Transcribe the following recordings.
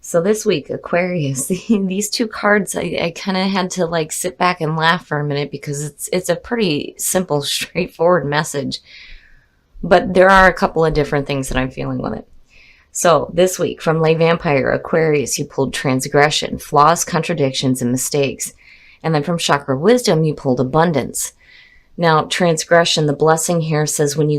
So this week, Aquarius, these two cards, I kind of had to like sit back and laugh for a minute because it's a pretty simple, straightforward message. But there are a couple of different things that I'm feeling with it. So this week, from Lay Vampire, Aquarius, you pulled transgression, flaws, contradictions, and mistakes. And then from Chakra Wisdom, you pulled abundance. Now, transgression, the blessing here says when we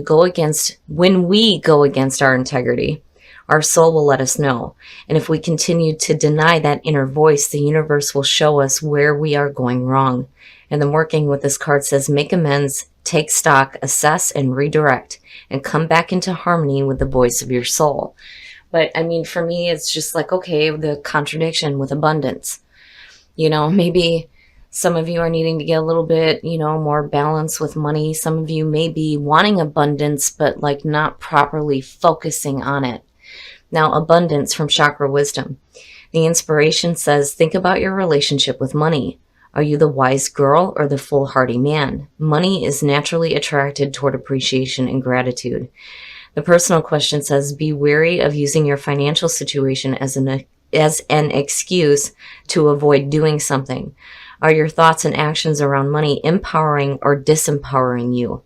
go against our integrity, our soul will let us know. And if we continue to deny that inner voice, the universe will show us where we are going wrong. And then working with this card says, make amends, take stock, assess, and redirect, and come back into harmony with the voice of your soul. But I mean, for me, it's just like, okay, the contradiction with abundance. Maybe some of you are needing to get a little bit, more balance with money. Some of you may be wanting abundance, but like not properly focusing on it. Now, abundance from Chakra Wisdom. The inspiration says, think about your relationship with money. Are you the wise girl or the foolhardy man? Money is naturally attracted toward appreciation and gratitude. The personal question says, be wary of using your financial situation as an excuse to avoid doing something. Are your thoughts and actions around money empowering or disempowering you?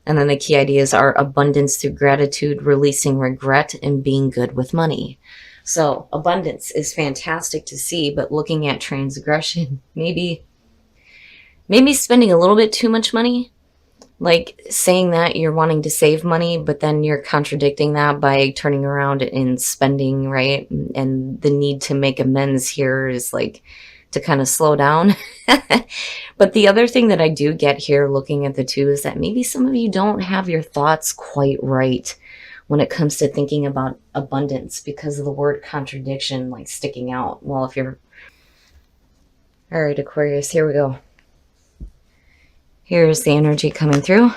And then the key ideas are abundance through gratitude, releasing regret, and being good with money. So abundance is fantastic to see, but looking at transgression, maybe spending a little bit too much money, like saying that you're wanting to save money, but then you're contradicting that by turning around and spending, right? And the need to make amends here is like to kind of slow down. But the other thing that I do get here looking at the two is that maybe some of you don't have your thoughts quite right when it comes to thinking about abundance because of the word contradiction like sticking out. Well, if you're... All right, Aquarius, here we go. Here's the energy coming through.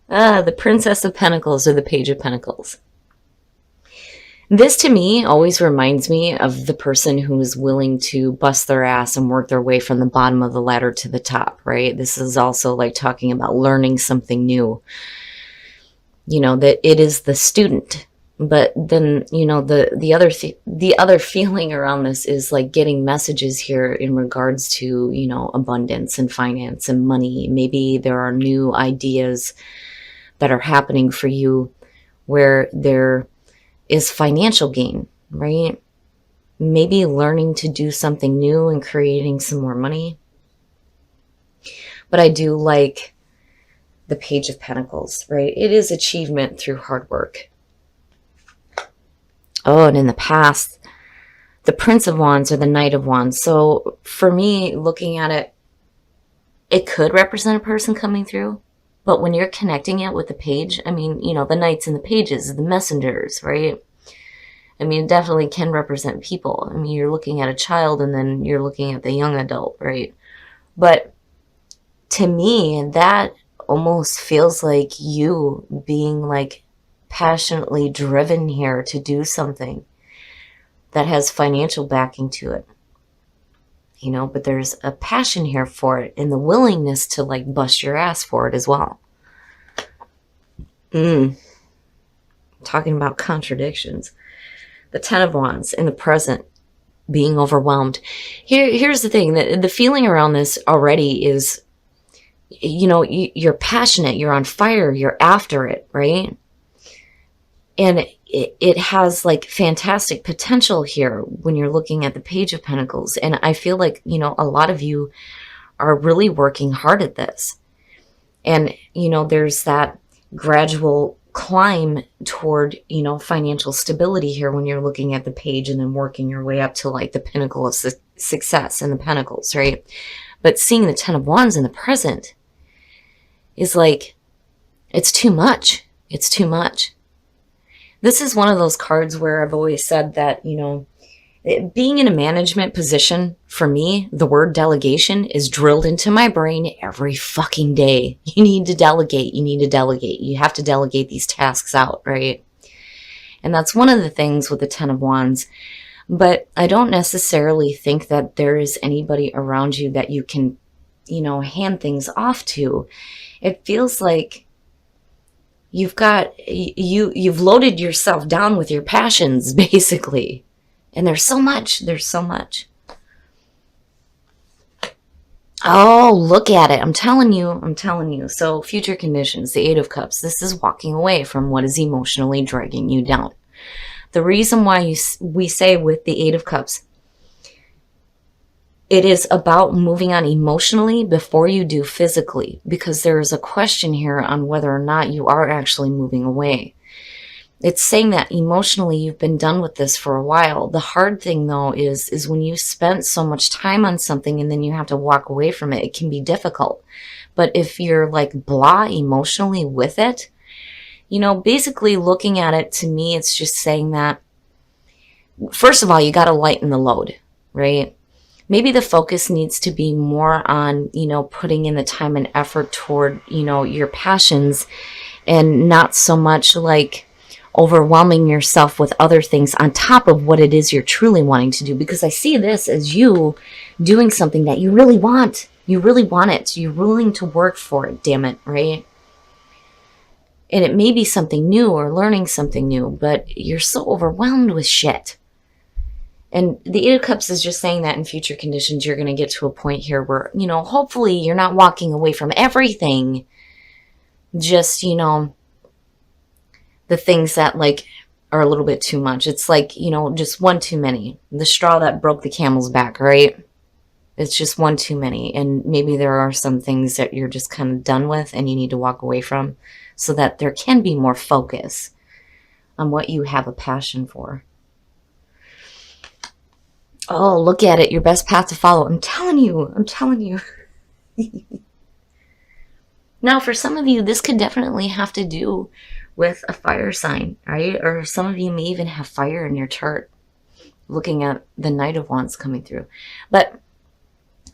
The Princess of Pentacles or the Page of Pentacles. This to me always reminds me of the person who is willing to bust their ass and work their way from the bottom of the ladder to the top, right? This is also like talking about learning something new. That it is the student. But then, the other feeling around this is like getting messages here in regards to, abundance and finance and money. Maybe there are new ideas that are happening for you where there is financial gain, right? Maybe learning to do something new and creating some more money. But I do like the Page of Pentacles, right? It is achievement through hard work. Oh, and in the past, the Prince of Wands or the Knight of Wands. So for me, looking at it, it could represent a person coming through. But when you're connecting it with the page, I mean, the knights and the pages, the messengers, right? I mean, it definitely can represent people. I mean, you're looking at a child and then you're looking at the young adult, right? But to me, that almost feels like you being like passionately driven here to do something that has financial backing to it. But there's a passion here for it and the willingness to like bust your ass for it as well. Talking about contradictions. The Ten of Wands in the present, being overwhelmed. Here's the thing, the feeling around this already is, you're passionate, you're on fire, you're after it, right? And it has like fantastic potential here when you're looking at the Page of Pentacles. And I feel like, a lot of you are really working hard at this. And, there's that gradual climb toward, financial stability here when you're looking at the page and then working your way up to like the pinnacle of success and the pentacles, right? But seeing the Ten of Wands in the present is like, it's too much. It's too much. This is one of those cards where I've always said that, being in a management position, for me, the word delegation is drilled into my brain every fucking day. You need to delegate. You need to delegate. You have to delegate these tasks out, right? And that's one of the things with the Ten of Wands. But I don't necessarily think that there is anybody around you that you can, hand things off to. It feels like you've loaded yourself down with your passions, basically. And there's so much. Oh, look at it. I'm telling you. So future conditions, the Eight of Cups. This is walking away from what is emotionally dragging you down. The reason why we say with the Eight of Cups, it is about moving on emotionally before you do physically, because there is a question here on whether or not you are actually moving away. It's saying that emotionally you've been done with this for a while. The hard thing though is when you spent so much time on something and then you have to walk away from it, it can be difficult. But if you're like blah emotionally with it, basically looking at it, to me, it's just saying that, first of all, you got to lighten the load, right? Maybe the focus needs to be more on, putting in the time and effort toward, your passions, and not so much like overwhelming yourself with other things on top of what it is you're truly wanting to do. Because I see this as you doing something that you really want. You really want it. You're willing to work for it, damn it, right? And it may be something new or learning something new, but you're so overwhelmed with shit. And the Eight of Cups is just saying that in future conditions, you're going to get to a point here where, hopefully you're not walking away from everything. Just, the things that like are a little bit too much. It's like, just one too many. The straw that broke the camel's back, right? It's just one too many. And maybe there are some things that you're just kind of done with and you need to walk away from so that there can be more focus on what you have a passion for. Oh, look at it. Your best path to follow. I'm telling you. Now, for some of you, this could definitely have to do with a fire sign, right? Or some of you may even have fire in your chart, looking at the Knight of Wands coming through. But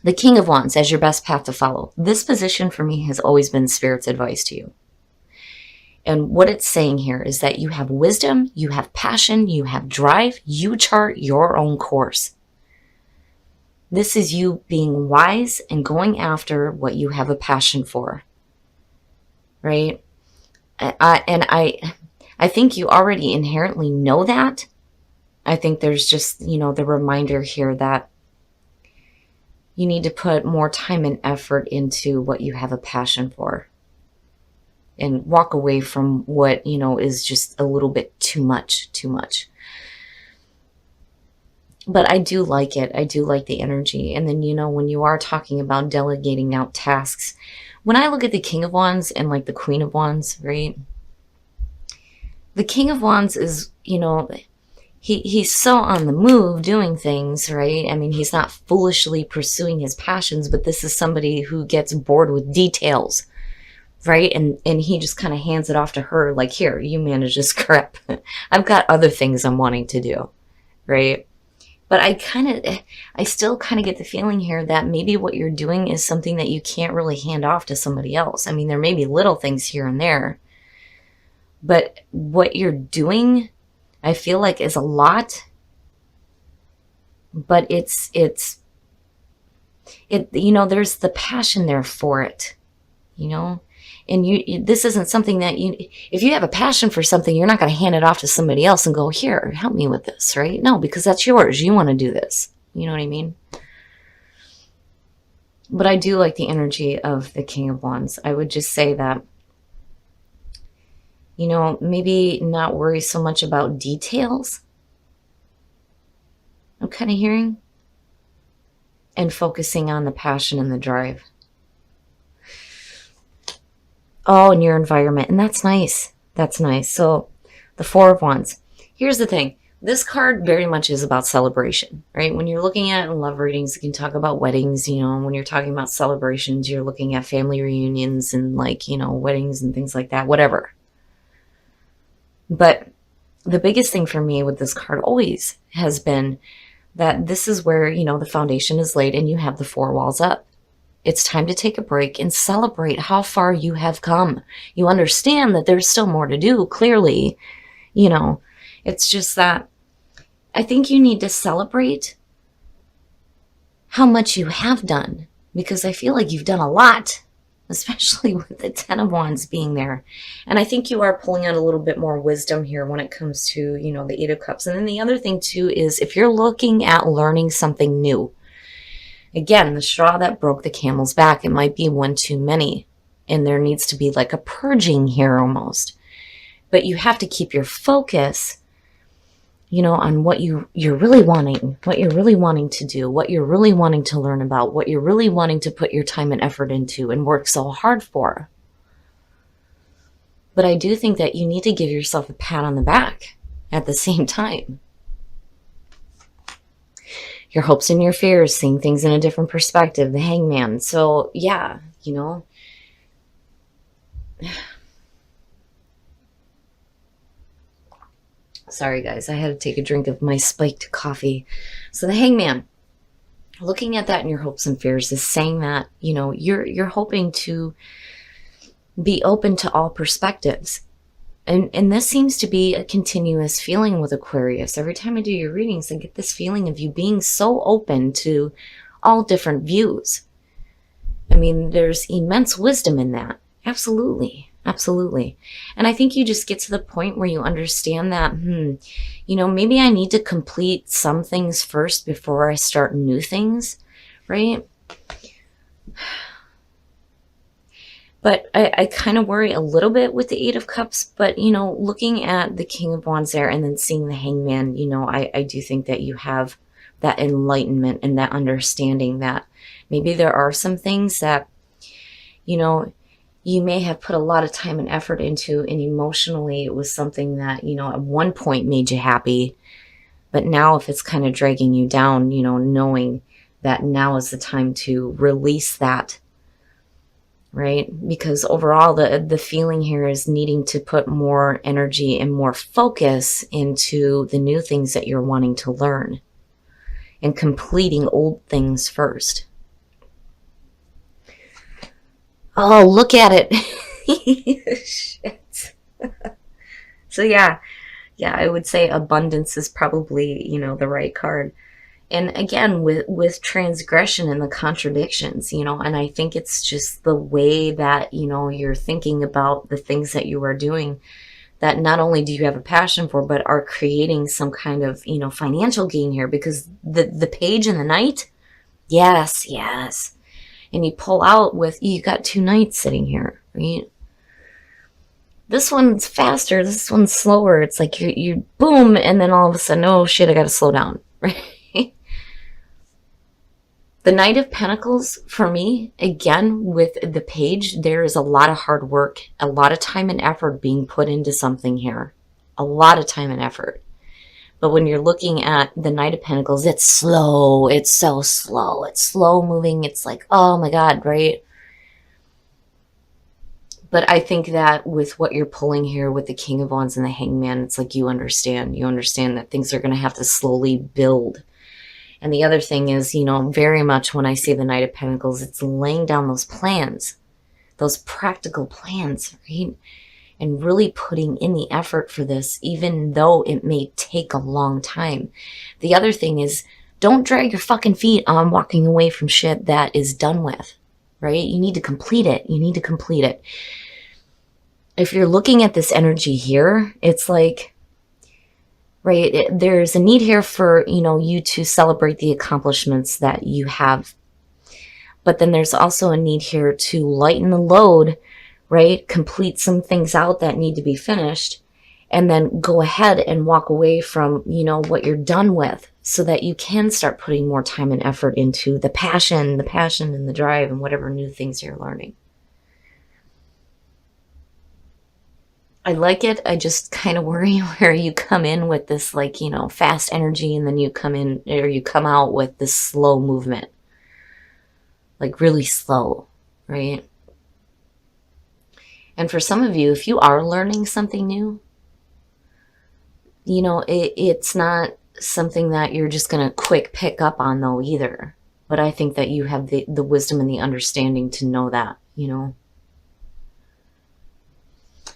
the King of Wands as your best path to follow. This position for me has always been Spirit's advice to you. And what it's saying here is that you have wisdom, you have passion, you have drive, you chart your own course. This is you being wise and going after what you have a passion for, right? I think you already inherently know that. I think there's just, the reminder here that you need to put more time and effort into what you have a passion for and walk away from what, is just a little bit too much. But I do like it. I do like the energy. And then, when you are talking about delegating out tasks, when I look at the King of Wands and like the Queen of Wands, right? The King of Wands is, he's so on the move doing things, right? I mean, he's not foolishly pursuing his passions, but this is somebody who gets bored with details, right? And he just kind of hands it off to her, like, here, you manage this crap. I've got other things I'm wanting to do, right? But I still kind of get the feeling here that maybe what you're doing is something that you can't really hand off to somebody else. I mean, there may be little things here and there, but what you're doing, I feel like, is a lot. But it's there's the passion there for it, And this isn't something that if you have a passion for something, you're not going to hand it off to somebody else and go, here, help me with this, right? No, because that's yours. You want to do this. You know what I mean? But I do like the energy of the King of Wands. I would just say that, maybe not worry so much about details. I'm kind of hearing. And focusing on the passion and the drive. Oh, and your environment. And that's nice. That's nice. So the Four of Wands. Here's the thing. This card very much is about celebration, right? When you're looking at love readings, you can talk about weddings, when you're talking about celebrations, you're looking at family reunions and weddings and things like that, whatever. But the biggest thing for me with this card always has been that this is where, the foundation is laid and you have the four walls up. It's time to take a break and celebrate how far you have come. You understand that there's still more to do, clearly. It's just that I think you need to celebrate how much you have done, because I feel like you've done a lot. especially with the Ten of Wands being there. And I think you are pulling out a little bit more wisdom here when it comes to, you know, the Eight of Cups. And then the other thing too is if you're looking at learning something new, again, the straw that broke the camel's back, it might be one too many. And there needs to be like a purging here almost. But you have to keep your focus, you know, on what you're really wanting, what you're really wanting to do, what you're really wanting to learn about, what you're really wanting to put your time and effort into and work so hard for. But I do think that you need to give yourself a pat on the back at the same time. Your hopes and your fears, seeing things in a different perspective, the Hangman. So yeah, you know, sorry guys, I had to take a drink of my spiked coffee. So the Hangman, looking at that in your hopes and fears is saying that, you know, you're hoping to be open to all perspectives. And this seems to be a continuous feeling with Aquarius. Every time I do your readings, I get this feeling of you being so open to all different views. I mean, there's immense wisdom in that. Absolutely. Absolutely. And I think you just get to the point where you understand that, you know, maybe I need to complete some things first before I start new things, right? But I kind of worry a little bit with the Eight of Cups, but, you know, looking at the King of Wands there and then seeing the Hangman, you know, I do think that you have that enlightenment and that understanding that maybe there are some things that, you know, you may have put a lot of time and effort into, and emotionally it was something that, you know, at one point made you happy. But now if it's kind of dragging you down, you know, knowing that now is the time to release that, right? Because overall the feeling here is needing to put more energy and more focus into the new things that you're wanting to learn and completing old things first. Oh, look at it. Shit. So yeah, I would say abundance is probably, you know, the right card. And again, with transgression and the contradictions, you know, and I think it's just the way that, you know, you're thinking about the things that you are doing that not only do you have a passion for, but are creating some kind of, you know, financial gain here, because the page and the knight, yes. And you pull out with, you got two knights sitting here, right? This one's faster, this one's slower. It's like you boom, and then all of a sudden, oh shit, I gotta slow down, right? The Knight of Pentacles, for me, again, with the page, there is a lot of hard work, a lot of time and effort being put into something here. A lot of time and effort. But when you're looking at the Knight of Pentacles, it's slow. It's so slow. It's slow moving. It's like, oh my God, right? But I think that with what you're pulling here with the King of Wands and the Hangman, it's like you understand. You understand that things are going to have to slowly build. And the other thing is, you know, very much when I say the Knight of Pentacles, it's laying down those plans, those practical plans, right? And really putting in the effort for this, even though it may take a long time. The other thing is, don't drag your fucking feet on walking away from shit that is done with, right? You need to complete it. You need to complete it. If you're looking at this energy here, it's like, right, there's a need here for, you know, you to celebrate the accomplishments that you have. But then there's also a need here to lighten the load, right? Complete some things out that need to be finished, and then go ahead and walk away from, you know, what you're done with, so that you can start putting more time and effort into the passion and the drive and whatever new things you're learning. I like it. I just kind of worry where you come in with this, like, you know, fast energy, and then you come in, or you come out with this slow movement. Like really slow, right? And for some of you, if you are learning something new, you know, it's not something that you're just going to quick pick up on though either. But I think that you have the wisdom and the understanding to know that, you know.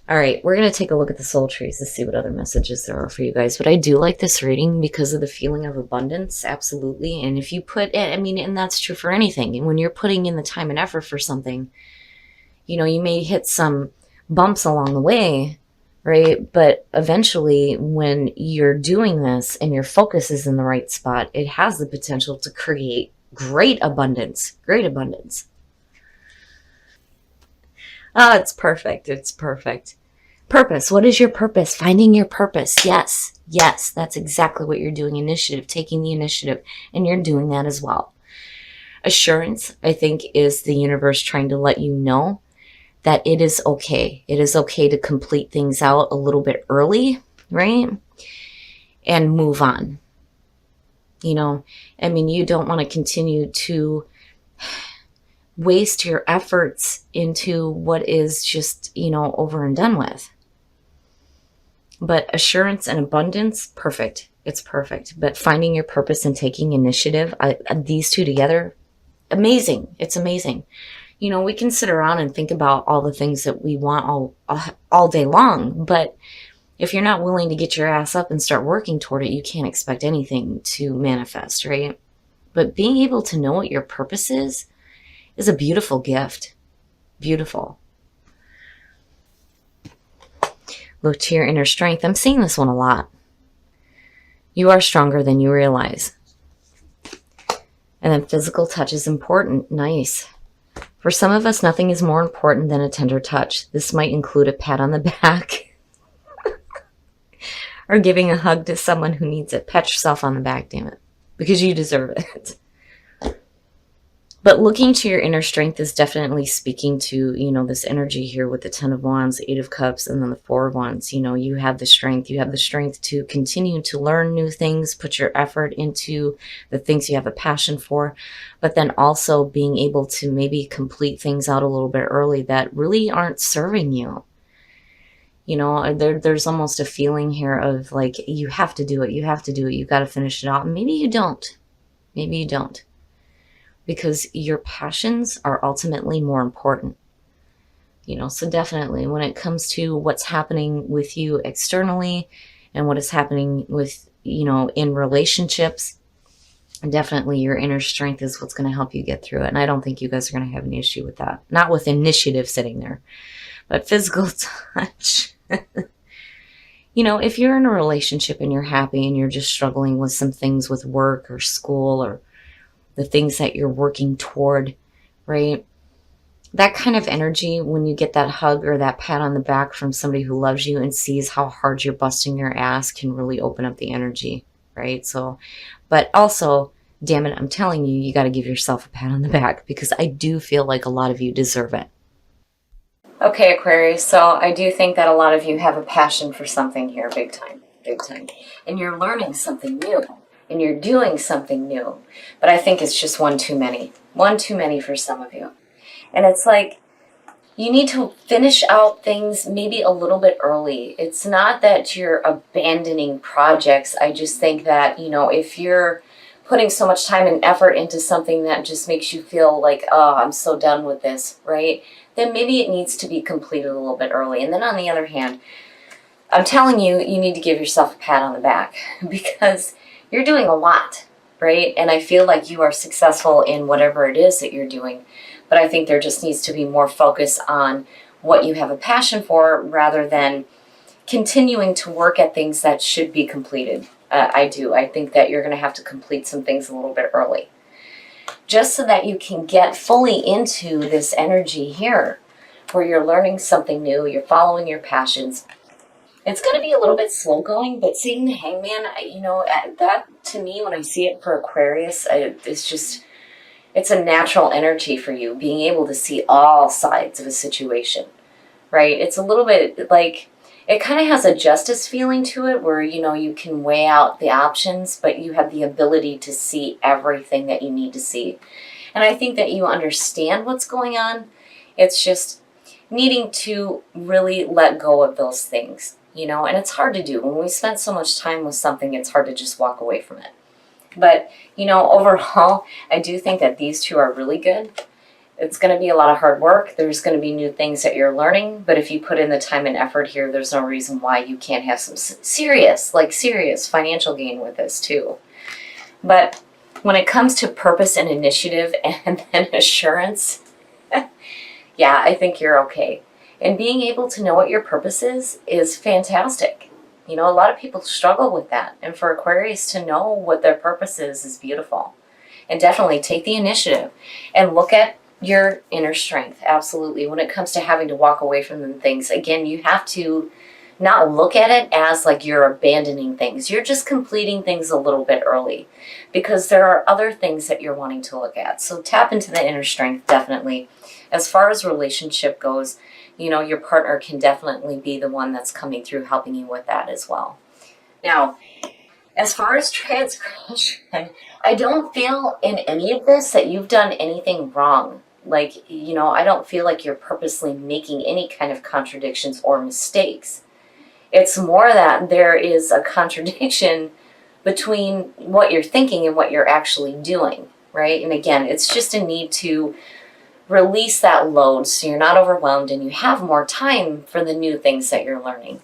All right, we're going to take a look at the soul trees to see what other messages there are for you guys. But I do like this reading because of the feeling of abundance, absolutely. And if you put, I mean, and that's true for anything. And when you're putting in the time and effort for something, You know, you may hit some bumps along the way, right? But eventually, when you're doing this and your focus is in the right spot, it has the potential to create great abundance, great abundance. Oh, it's perfect. It's perfect. Purpose. What is your purpose? Finding your purpose. Yes. Yes. That's exactly what you're doing. Initiative, taking the initiative. And you're doing that as well. Assurance, I think, is the universe trying to let you know that it is okay. It is okay to complete things out a little bit early, right? And move on. You know, I mean, you don't want to continue to waste your efforts into what is just, you know, over and done with. But assurance and abundance, perfect. It's perfect. But finding your purpose and taking initiative, these two together, amazing. It's amazing. You know, we can sit around and think about all the things that we want all day long, but if you're not willing to get your ass up and start working toward it, you can't expect anything to manifest, right? But being able to know what your purpose is a beautiful gift. Beautiful. Look to your inner strength. I'm seeing this one a lot. You are stronger than you realize. And then physical touch is important. Nice. For some of us, nothing is more important than a tender touch. This might include a pat on the back or giving a hug to someone who needs it. Pat yourself on the back, damn it, because you deserve it. But looking to your inner strength is definitely speaking to, you know, this energy here with the 10 of Wands, 8 of Cups, and then the 4 of Wands. You know, you have the strength. You have the strength to continue to learn new things, put your effort into the things you have a passion for, but then also being able to maybe complete things out a little bit early that really aren't serving you. You know, there's almost a feeling here of like, you have to do it. You have to do it. You got to finish it out. And maybe you don't. Maybe you don't. Because your passions are ultimately more important. You know, so definitely when it comes to what's happening with you externally and what is happening with, you know, in relationships, definitely your inner strength is what's going to help you get through it. And I don't think you guys are going to have an issue with that. Not with initiative sitting there, but physical touch. You know, if you're in a relationship and you're happy and you're just struggling with some things with work or school or the things that you're working toward, right? That kind of energy, when you get that hug or that pat on the back from somebody who loves you and sees how hard you're busting your ass, can really open up the energy, right? So, but also, damn it, I'm telling you, you got to give yourself a pat on the back because I do feel like a lot of you deserve it. Okay, Aquarius, so I do think that a lot of you have a passion for something here, big time, big time. And you're learning something new. And you're doing something new. But I think it's just one too many. One too many for some of you. And it's like, you need to finish out things maybe a little bit early. It's not that you're abandoning projects. I just think that, you know, if you're putting so much time and effort into something that just makes you feel like, oh, I'm so done with this, right? Then maybe it needs to be completed a little bit early. And then on the other hand, I'm telling you, you need to give yourself a pat on the back because you're doing a lot, right? And I feel like you are successful in whatever it is that you're doing. But I think there just needs to be more focus on what you have a passion for rather than continuing to work at things that should be completed. I do. I think that you're going to have to complete some things a little bit early. Just so that you can get fully into this energy here where you're learning something new, you're following your passions. It's going to be a little bit slow going, but seeing the Hangman, you know, that to me, when I see it for Aquarius, it's a natural energy for you, being able to see all sides of a situation, right? It's a little bit like, it kind of has a justice feeling to it where, you know, you can weigh out the options, but you have the ability to see everything that you need to see. And I think that you understand what's going on. It's just needing to really let go of those things. You know, and it's hard to do. When we spend so much time with something, it's hard to just walk away from it. But, you know, overall, I do think that these two are really good. It's going to be a lot of hard work. There's going to be new things that you're learning. But if you put in the time and effort here, there's no reason why you can't have some serious financial gain with this too. But when it comes to purpose and initiative and then assurance, Yeah, I think you're okay. And being able to know what your purpose is fantastic. You know, a lot of people struggle with that. And for Aquarius to know what their purpose is beautiful. And definitely take the initiative and look at your inner strength. Absolutely. When it comes to having to walk away from them things, again, you have to not look at it as like you're abandoning things. You're just completing things a little bit early because there are other things that you're wanting to look at. So tap into the inner strength, definitely. As far as relationship goes, you know, your partner can definitely be the one that's coming through helping you with that as well. Now, as far as transgression, I don't feel in any of this that you've done anything wrong. Like, you know, I don't feel like you're purposely making any kind of contradictions or mistakes. It's more that there is a contradiction between what you're thinking and what you're actually doing, right? And again, it's just a need to release that load so you're not overwhelmed and you have more time for the new things that you're learning.